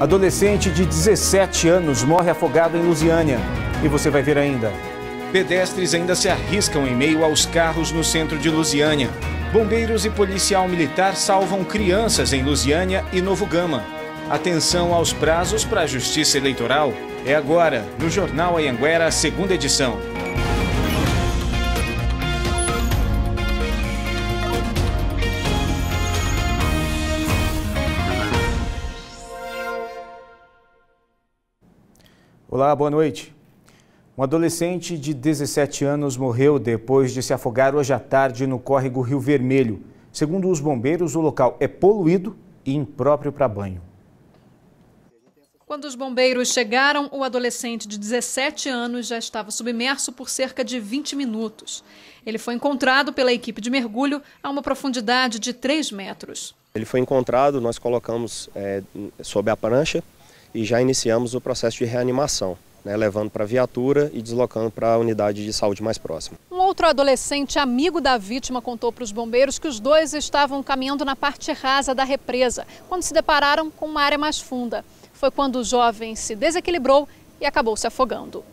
Adolescente de 17 anos morre afogado em Lusiânia. E você vai ver ainda. Pedestres ainda se arriscam em meio aos carros no centro de Lusiânia. Bombeiros e policial militar salvam crianças em Lusiânia e Novo Gama. Atenção aos prazos para a Justiça Eleitoral. É agora, no Jornal Anhanguera, segunda edição. Olá, boa noite. Um adolescente de 17 anos morreu depois de se afogar hoje à tarde no córrego Rio Vermelho. Segundo os bombeiros, o local é poluído e impróprio para banho. Quando os bombeiros chegaram, o adolescente de 17 anos já estava submerso por cerca de 20 minutos. Ele foi encontrado pela equipe de mergulho a uma profundidade de 3 metros. Ele foi encontrado, nós colocamos sob a prancha e já iniciamos o processo de reanimação, levando para a viatura e deslocando para a unidade de saúde mais próxima. Um outro adolescente amigo da vítima contou para os bombeiros que os dois estavam caminhando na parte rasa da represa, quando se depararam com uma área mais funda. Foi quando o jovem se desequilibrou e acabou se afogando.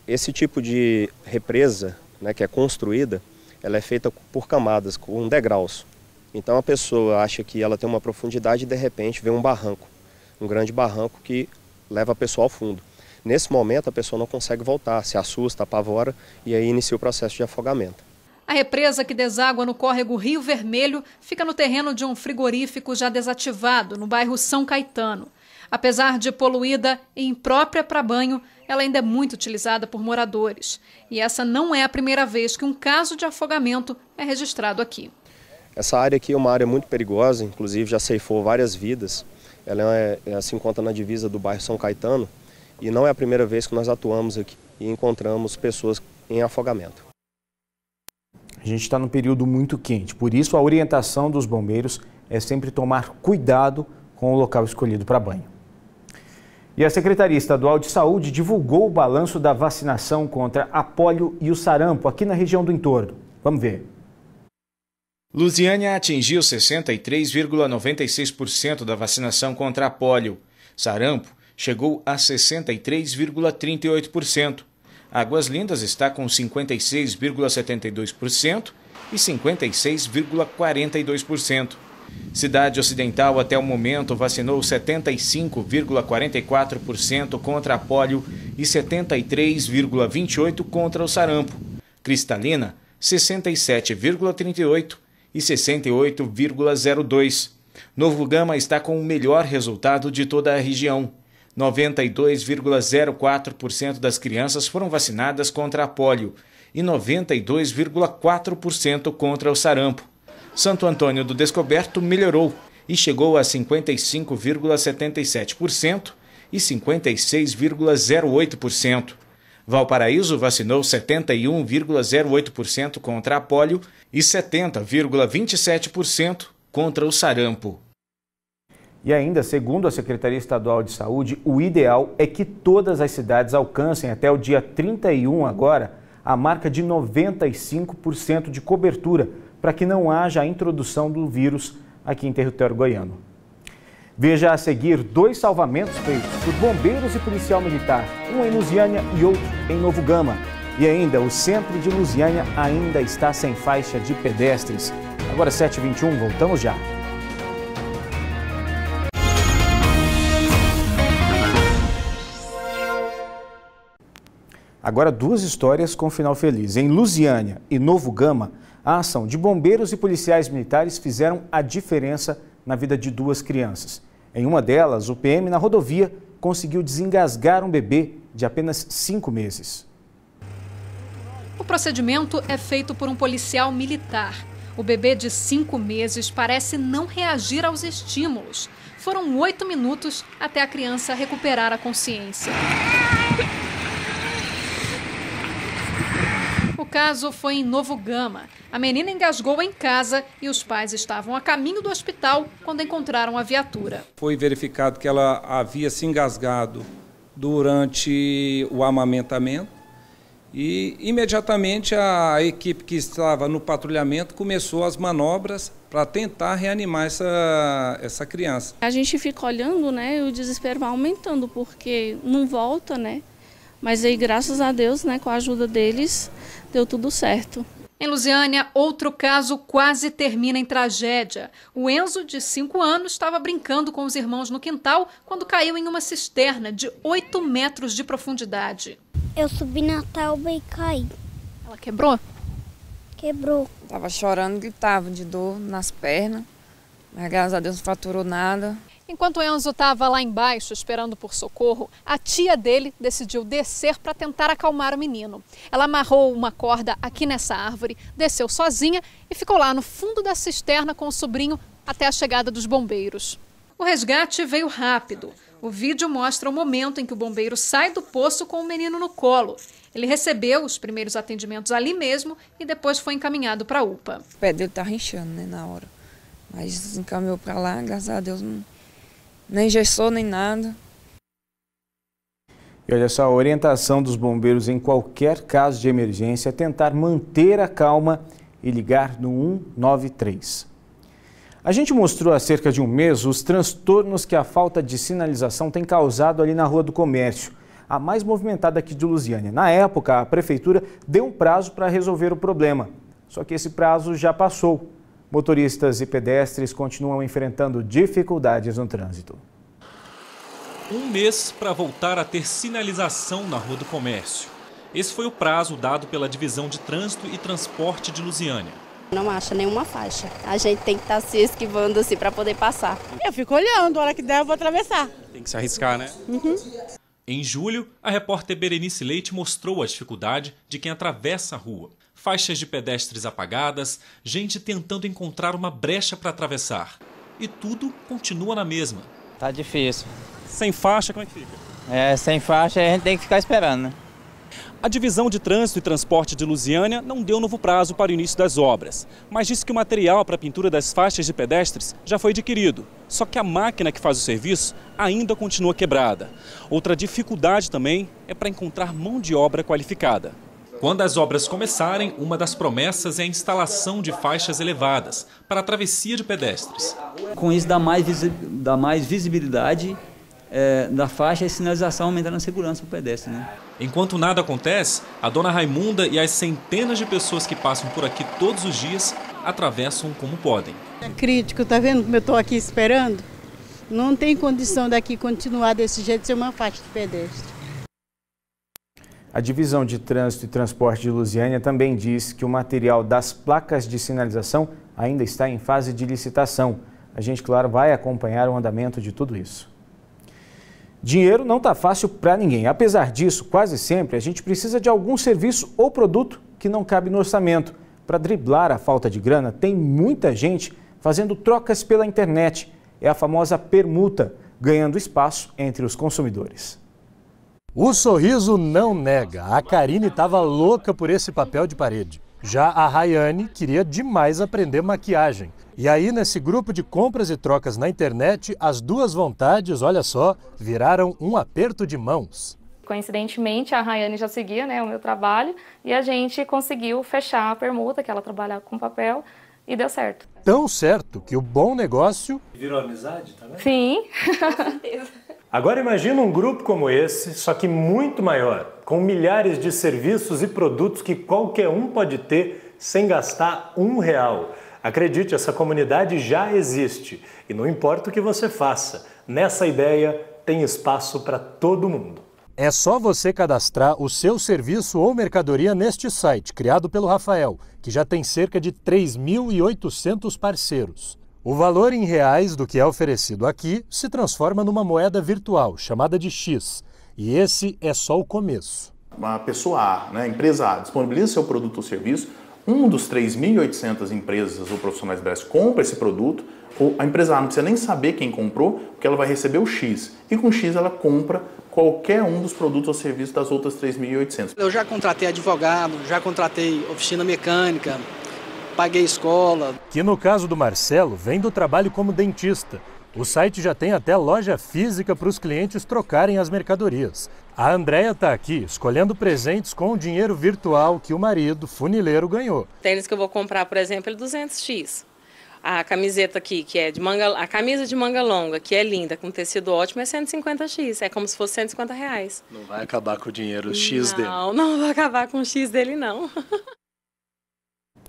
Esse tipo de represa, que é construída, ela é feita por camadas, com degraus. Então a pessoa acha que ela tem uma profundidade e de repente vem um barranco, um grande barranco que leva a pessoa ao fundo. Nesse momento a pessoa não consegue voltar, se assusta, apavora e aí inicia o processo de afogamento. A represa que deságua no córrego Rio Vermelho fica no terreno de um frigorífico já desativado, no bairro São Caetano. Apesar de poluída e imprópria para banho, ela ainda é muito utilizada por moradores. E essa não é a primeira vez que um caso de afogamento é registrado aqui. Essa área aqui é uma área muito perigosa, inclusive já ceifou várias vidas. Ela se encontra na divisa do bairro São Caetano e não é a primeira vez que nós atuamos aqui e encontramos pessoas em afogamento. A gente está num período muito quente, por isso a orientação dos bombeiros é sempre tomar cuidado com o local escolhido para banho. E a Secretaria Estadual de Saúde divulgou o balanço da vacinação contra a pólio e o sarampo aqui na região do entorno. Vamos ver. Lusiânia atingiu 63,96% da vacinação contra a pólio. Sarampo chegou a 63,38%. Águas Lindas está com 56,72% e 56,42%. Cidade Ocidental até o momento vacinou 75,44% contra a pólio e 73,28% contra o sarampo. Cristalina, 67,38% e 68,02%. Novo Gama está com o melhor resultado de toda a região. 92,04% das crianças foram vacinadas contra a pólio e 92,4% contra o sarampo. Santo Antônio do Descoberto melhorou e chegou a 55,77% e 56,08%. Valparaíso vacinou 71,08% contra a pólio e 70,27% contra o sarampo. E ainda, segundo a Secretaria Estadual de Saúde, o ideal é que todas as cidades alcancem até o dia 31 agora a marca de 95% de cobertura para que não haja a introdução do vírus aqui em território goiano. Veja a seguir 2 salvamentos feitos por bombeiros e policial militar, um em Lusiânia e outro em Novo Gama. E ainda, o centro de Lusiânia ainda está sem faixa de pedestres. Agora 7h21, voltamos já. Agora 2 histórias com final feliz. Em Lusiânia e Novo Gama, a ação de bombeiros e policiais militares fizeram a diferença na vida de 2 crianças. Em uma delas, o PM na rodovia conseguiu desengasgar um bebê de apenas 5 meses. O procedimento é feito por um policial militar. O bebê de 5 meses parece não reagir aos estímulos. Foram 8 minutos até a criança recuperar a consciência. O caso foi em Novo Gama. A menina engasgou em casa e os pais estavam a caminho do hospital quando encontraram a viatura. Foi verificado que ela havia se engasgado durante o amamentamento E imediatamente a equipe que estava no patrulhamento começou as manobras para tentar reanimar essa criança. A gente fica olhando, né, e o desespero vai aumentando, porque não volta, né? Mas aí, graças a Deus, né, com a ajuda deles, deu tudo certo. Em Lusiânia, outro caso quase termina em tragédia. O Enzo, de 5 anos, estava brincando com os irmãos no quintal quando caiu em uma cisterna de 8 metros de profundidade. Eu subi na tábua e caí. Ela quebrou? Quebrou. Tava chorando, gritava de dor nas pernas, mas graças a Deus não fraturou nada. Enquanto o Enzo estava lá embaixo esperando por socorro, a tia dele decidiu descer para tentar acalmar o menino. Ela amarrou uma corda aqui nessa árvore, desceu sozinha e ficou lá no fundo da cisterna com o sobrinho até a chegada dos bombeiros. O resgate veio rápido. O vídeo mostra o momento em que o bombeiro sai do poço com o menino no colo. Ele recebeu os primeiros atendimentos ali mesmo e depois foi encaminhado para a UPA. O pé dele estava inchando, né, na hora. Mas encaminhou para lá, graças a Deus, nem engessou nem nada. E olha só, a orientação dos bombeiros em qualquer caso de emergência é tentar manter a calma e ligar no 193. A gente mostrou há cerca de um mês os transtornos que a falta de sinalização tem causado ali na Rua do Comércio, a mais movimentada aqui de Lusiânia. Na época, a prefeitura deu um prazo para resolver o problema, só que esse prazo já passou. Motoristas e pedestres continuam enfrentando dificuldades no trânsito. Um mês para voltar a ter sinalização na Rua do Comércio. Esse foi o prazo dado pela Divisão de Trânsito e Transporte de Lusiânia. Não acha nenhuma faixa. A gente tem que estar se esquivando assim para poder passar. Eu fico olhando, a hora que der eu vou atravessar. Tem que se arriscar, né? Uhum. Em julho, a repórter Berenice Leite mostrou a dificuldade de quem atravessa a rua. Faixas de pedestres apagadas, gente tentando encontrar uma brecha para atravessar. E tudo continua na mesma. Tá difícil. Sem faixa, como é que fica? Sem faixa a gente tem que ficar esperando, né? A Divisão de Trânsito e Transporte de Lusiânia não deu novo prazo para o início das obras, mas disse que o material para a pintura das faixas de pedestres já foi adquirido. Só que a máquina que faz o serviço ainda continua quebrada. Outra dificuldade também é para encontrar mão de obra qualificada. Quando as obras começarem, uma das promessas é a instalação de faixas elevadas para a travessia de pedestres. Com isso dá mais visibilidade da faixa e sinalização, aumentando a segurança para o pedestre, né? Enquanto nada acontece, a dona Raimunda e as centenas de pessoas que passam por aqui todos os dias atravessam como podem. É crítico, tá vendo como eu estou aqui esperando? Não tem condição daqui continuar desse jeito, ser uma faixa de pedestre. A Divisão de Trânsito e Transporte de Lusiânia também diz que o material das placas de sinalização ainda está em fase de licitação. A gente, claro, vai acompanhar o andamento de tudo isso. Dinheiro não está fácil para ninguém. Apesar disso, quase sempre a gente precisa de algum serviço ou produto que não cabe no orçamento. Para driblar a falta de grana, tem muita gente fazendo trocas pela internet. É a famosa permuta, ganhando espaço entre os consumidores. O sorriso não nega. A Karine estava louca por esse papel de parede. Já a Rayane queria demais aprender maquiagem. E aí, nesse grupo de compras e trocas na internet, as duas vontades, olha só, viraram um aperto de mãos. Coincidentemente, a Rayane já seguia, né, o meu trabalho e a gente conseguiu fechar a permuta, que ela trabalhava com papel, e deu certo. Tão certo que o bom negócio... Virou amizade, tá vendo? Sim, com certeza. Agora imagina um grupo como esse, só que muito maior, com milhares de serviços e produtos que qualquer um pode ter sem gastar R$1. Acredite, essa comunidade já existe e não importa o que você faça, nessa ideia tem espaço para todo mundo. É só você cadastrar o seu serviço ou mercadoria neste site, criado pelo Rafael, que já tem cerca de 3.800 parceiros. O valor em reais do que é oferecido aqui se transforma numa moeda virtual, chamada de X. E esse é só o começo. Uma pessoa A, né, empresa A, disponibiliza seu produto ou serviço, um dos 3.800 empresas ou profissionais brasileiros compra esse produto, ou a empresa A não precisa nem saber quem comprou, porque ela vai receber o X. E com o X ela compra qualquer um dos produtos ou serviços das outras 3.800. Eu já contratei advogado, já contratei oficina mecânica, paguei escola. Que no caso do Marcelo, vem do trabalho como dentista. O site já tem até loja física para os clientes trocarem as mercadorias. A Andréia está aqui escolhendo presentes com o dinheiro virtual que o marido, funileiro, ganhou. Tênis que eu vou comprar, por exemplo, é 200x. A camiseta aqui, que é de manga, a camisa de manga longa, que é linda, com tecido ótimo, é 150x. É como se fosse R$150. Não vai acabar com o dinheiro X dele. Não vai acabar com o X dele, não.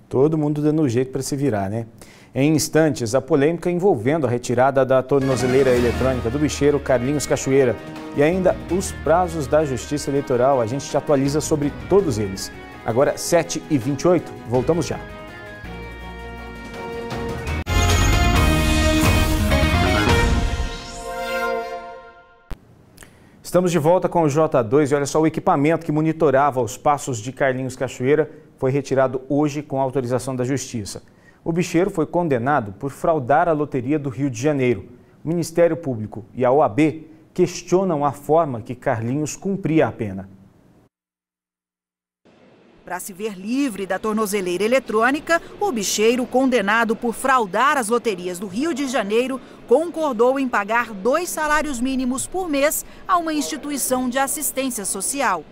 Todo mundo dando jeito para se virar, né? Em instantes, a polêmica envolvendo a retirada da tornozeleira eletrônica do bicheiro Carlinhos Cachoeira e ainda os prazos da Justiça Eleitoral. A gente te atualiza sobre todos eles. Agora, 7h28, voltamos já. Estamos de volta com o J2 e olha só, o equipamento que monitorava os passos de Carlinhos Cachoeira foi retirado hoje com autorização da Justiça. O bicheiro foi condenado por fraudar a loteria do Rio de Janeiro. O Ministério Público e a OAB questionam a forma que Carlinhos cumpria a pena. Para se ver livre da tornozeleira eletrônica, o bicheiro condenado por fraudar as loterias do Rio de Janeiro concordou em pagar 2 salários mínimos por mês a uma instituição de assistência social.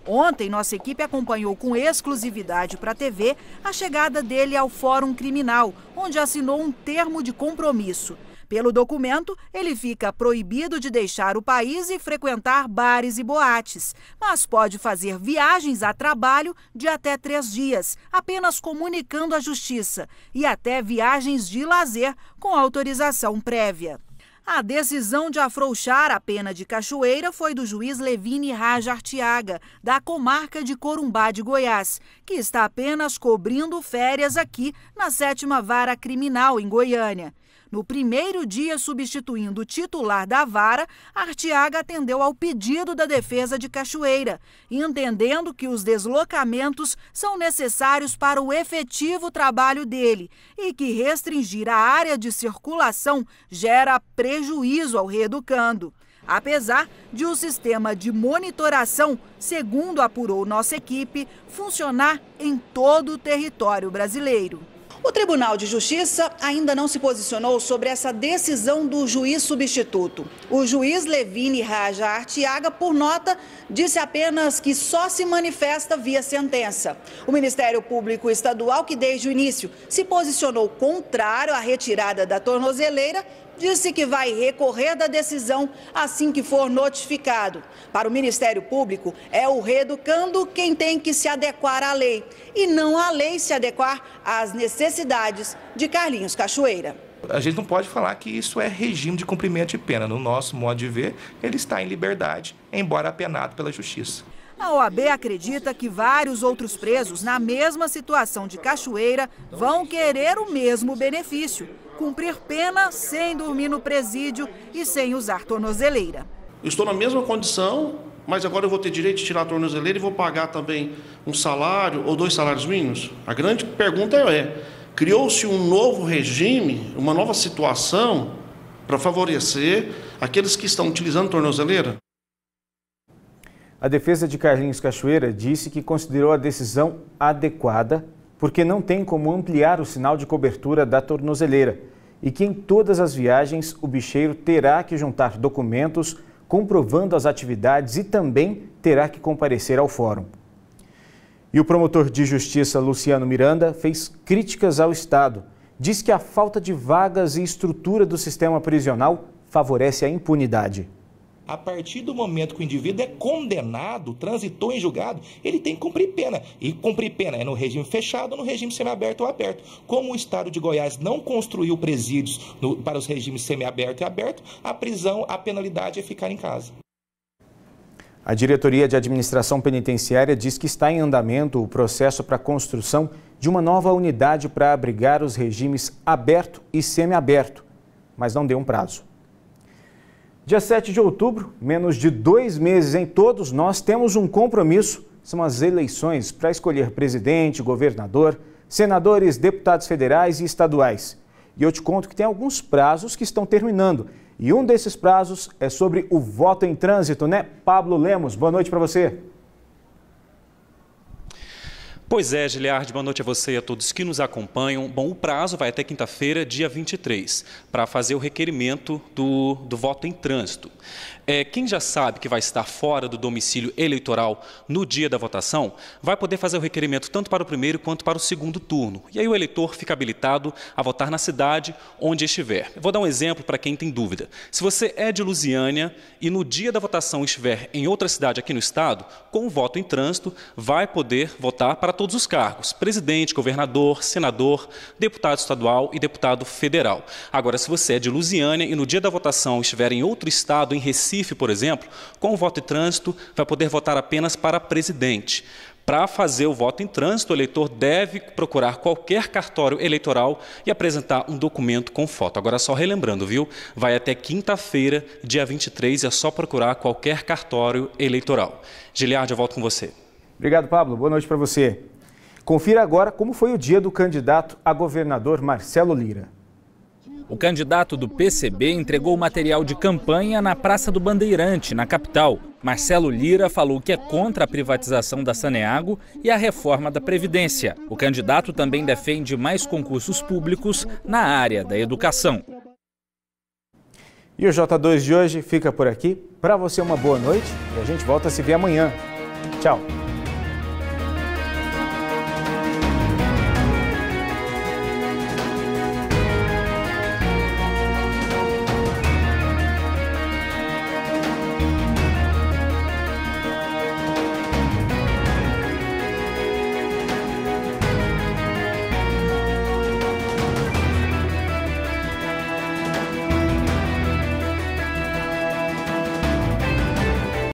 Ontem, nossa equipe acompanhou com exclusividade para a TV a chegada dele ao Fórum Criminal, onde assinou um termo de compromisso. Pelo documento, ele fica proibido de deixar o país e frequentar bares e boates, mas pode fazer viagens a trabalho de até 3 dias, apenas comunicando à Justiça, e até viagens de lazer com autorização prévia. A decisão de afrouxar a pena de Cachoeira foi do juiz Levine Raja Artiaga, da comarca de Corumbá de Goiás, que está apenas cobrindo férias aqui na 7ª Vara Criminal em Goiânia. No primeiro dia substituindo o titular da vara, Artiaga atendeu ao pedido da defesa de Cachoeira, entendendo que os deslocamentos são necessários para o efetivo trabalho dele e que restringir a área de circulação gera prejuízo ao reeducando. Apesar de o sistema de monitoração, segundo apurou nossa equipe, funcionar em todo o território brasileiro. O Tribunal de Justiça ainda não se posicionou sobre essa decisão do juiz substituto. O juiz Levine Raja Artiaga, por nota, disse apenas que só se manifesta via sentença. O Ministério Público Estadual, que desde o início se posicionou contrário à retirada da tornozeleira, disse que vai recorrer da decisão assim que for notificado. Para o Ministério Público, é o reeducando quem tem que se adequar à lei e não a lei se adequar às necessidades de Carlinhos Cachoeira. A gente não pode falar que isso é regime de cumprimento de pena. No nosso modo de ver, ele está em liberdade, embora apenado pela Justiça. A OAB acredita que vários outros presos na mesma situação de Cachoeira vão querer o mesmo benefício: cumprir pena sem dormir no presídio e sem usar tornozeleira. Eu estou na mesma condição, mas agora eu vou ter direito de tirar a tornozeleira e vou pagar também um salário ou 2 salários mínimos? A grande pergunta é, criou-se um novo regime, uma nova situação para favorecer aqueles que estão utilizando tornozeleira? A defesa de Carlinhos Cachoeira disse que considerou a decisão adequada porque não tem como ampliar o sinal de cobertura da tornozeleira e que em todas as viagens o bicheiro terá que juntar documentos comprovando as atividades e também terá que comparecer ao fórum. E o promotor de justiça Luciano Miranda fez críticas ao Estado. Diz que a falta de vagas e estrutura do sistema prisional favorece a impunidade. A partir do momento que o indivíduo é condenado, transitou em julgado, ele tem que cumprir pena. E cumprir pena é no regime fechado ou no regime semiaberto ou aberto. Como o Estado de Goiás não construiu presídios para os regimes semiaberto e aberto, a prisão, a penalidade é ficar em casa. A Diretoria de Administração Penitenciária diz que está em andamento o processo para a construção de uma nova unidade para abrigar os regimes aberto e semiaberto, mas não deu um prazo. Dia 7 de outubro, menos de 2 meses em todos nós temos um compromisso, são as eleições para escolher presidente, governador, senadores, deputados federais e estaduais. E eu te conto que tem alguns prazos que estão terminando. E um desses prazos é sobre o voto em trânsito, né? Pablo Lemos, boa noite para você. Pois é, Giliardi, boa noite a você e a todos que nos acompanham. Bom, o prazo vai até quinta-feira, dia 23, para fazer o requerimento do voto em trânsito. Quem já sabe que vai estar fora do domicílio eleitoral no dia da votação, vai poder fazer o requerimento tanto para o primeiro quanto para o segundo turno. E aí o eleitor fica habilitado a votar na cidade onde estiver. Eu vou dar um exemplo para quem tem dúvida. Se você é de Lusiânia e no dia da votação estiver em outra cidade aqui no estado, com o voto em trânsito, vai poder votar para todos os cargos: presidente, governador, senador, deputado estadual e deputado federal. Agora, se você é de Lusiânia e no dia da votação estiver em outro estado, em Recife, por exemplo, com o voto em trânsito, vai poder votar apenas para presidente. Para fazer o voto em trânsito, o eleitor deve procurar qualquer cartório eleitoral e apresentar um documento com foto. Agora, só relembrando, viu? Vai até quinta-feira, dia 23, e é só procurar qualquer cartório eleitoral. Giliardi, eu volto com você. Obrigado, Pablo. Boa noite para você. Confira agora como foi o dia do candidato a governador Marcelo Lira. O candidato do PCB entregou material de campanha na Praça do Bandeirante, na capital. Marcelo Lira falou que é contra a privatização da Saneago e a reforma da Previdência. O candidato também defende mais concursos públicos na área da educação. E o J2 de hoje fica por aqui. Para você, uma boa noite e a gente volta a se ver amanhã. Tchau.